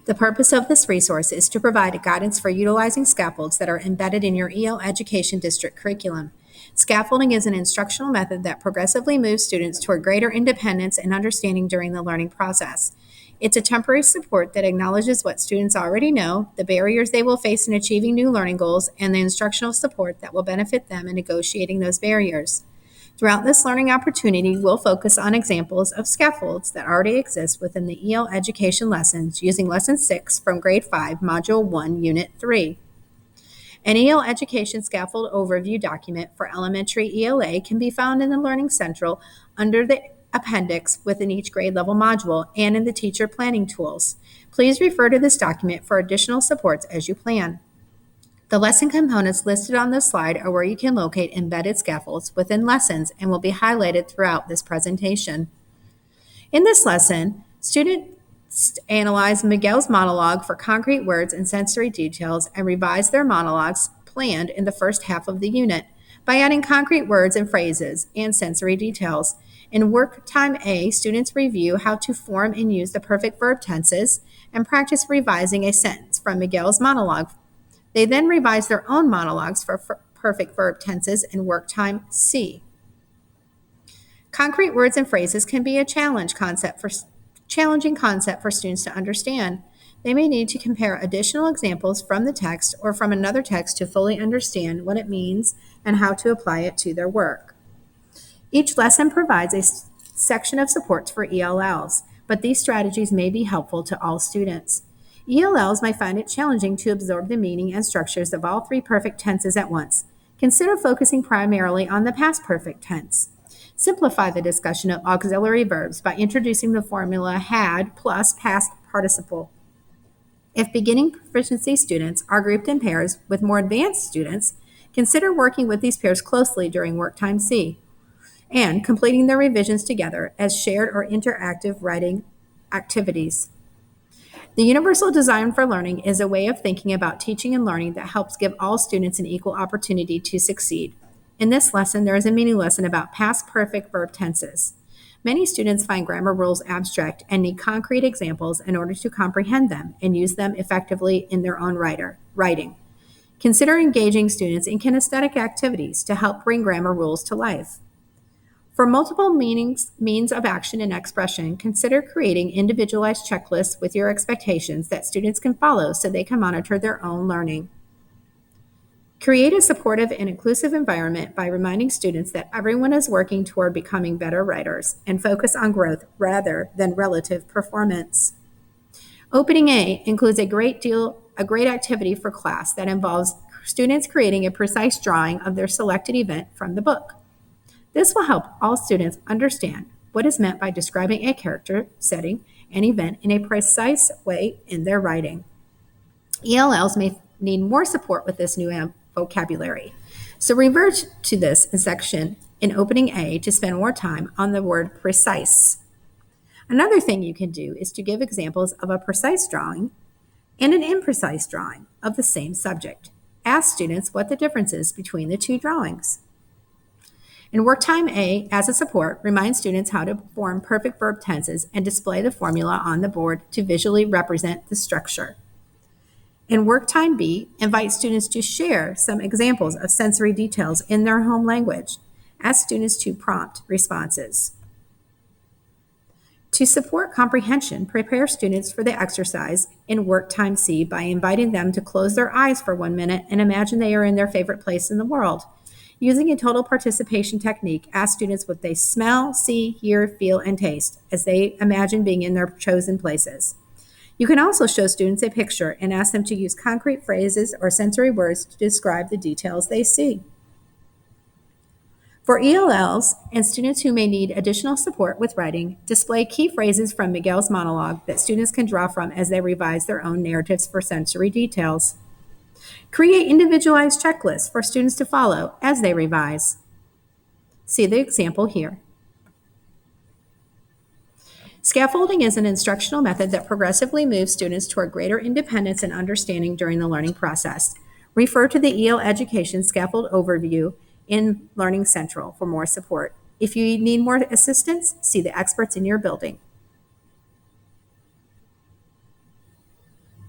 The purpose of this resource is to provide guidance for utilizing scaffolds that are embedded in your EL Education District curriculum. Scaffolding is an instructional method that progressively moves students toward greater independence and understanding during the learning process. It's a temporary support that acknowledges what students already know, the barriers they will face in achieving new learning goals, and the instructional support that will benefit them in negotiating those barriers. Throughout this learning opportunity, we'll focus on examples of scaffolds that already exist within the EL education lessons using Lesson 6 from Grade 5, Module 1, Unit 3. An EL Education Scaffold Overview document for elementary ELA can be found in the Learning Central under the appendix within each grade level module and in the teacher planning tools. Please refer to this document for additional supports as you plan. The lesson components listed on this slide are where you can locate embedded scaffolds within lessons and will be highlighted throughout this presentation. In this lesson, students analyze Miguel's monologue for concrete words and sensory details and revise their monologues planned in the first half of the unit by adding concrete words and phrases and sensory details. In work time A, students review how to form and use the perfect verb tenses and practice revising a sentence from Miguel's monologue. They then revise their own monologues for perfect verb tenses in work time C. Concrete words and phrases can be a challenging concept for students to understand. They may need to compare additional examples from the text or from another text to fully understand what it means and how to apply it to their work. Each lesson provides a section of supports for ELLs, but these strategies may be helpful to all students. ELLs might find it challenging to absorb the meaning and structures of all three perfect tenses at once. Consider focusing primarily on the past perfect tense. Simplify the discussion of auxiliary verbs by introducing the formula had plus past participle. If beginning proficiency students are grouped in pairs with more advanced students, consider working with these pairs closely during work time C and completing their revisions together as shared or interactive writing activities. The universal design for learning is a way of thinking about teaching and learning that helps give all students an equal opportunity to succeed. In this lesson, there is a mini lesson about past perfect verb tenses. Many students find grammar rules abstract and need concrete examples in order to comprehend them and use them effectively in their own writing. Consider engaging students in kinesthetic activities to help bring grammar rules to life. For multiple means of action and expression, consider creating individualized checklists with your expectations that students can follow so they can monitor their own learning. Create a supportive and inclusive environment by reminding students that everyone is working toward becoming better writers and focus on growth rather than relative performance. Opening A includes a great activity for class that involves students creating a precise drawing of their selected event from the book. This will help all students understand what is meant by describing a character, setting, and event in a precise way in their writing. ELLs may need more support with this new vocabulary, so revert to this section in Opening A to spend more time on the word precise. Another thing you can do is to give examples of a precise drawing and an imprecise drawing of the same subject. Ask students what the difference is between the two drawings. In work time A, as a support, remind students how to form perfect verb tenses and display the formula on the board to visually represent the structure. In work time B, invite students to share some examples of sensory details in their home language. Ask students to prompt responses. To support comprehension, prepare students for the exercise in work time C by inviting them to close their eyes for 1 minute and imagine they are in their favorite place in the world. Using a total participation technique, ask students what they smell, see, hear, feel, and taste as they imagine being in their chosen places. You can also show students a picture and ask them to use concrete phrases or sensory words to describe the details they see. For ELLs and students who may need additional support with writing, display key phrases from Miguel's monologue that students can draw from as they revise their own narratives for sensory details. Create individualized checklists for students to follow as they revise. See the example here. Scaffolding is an instructional method that progressively moves students toward greater independence and understanding during the learning process. Refer to the EL Education Scaffold Overview in Learning Central for more support. If you need more assistance, see the experts in your building.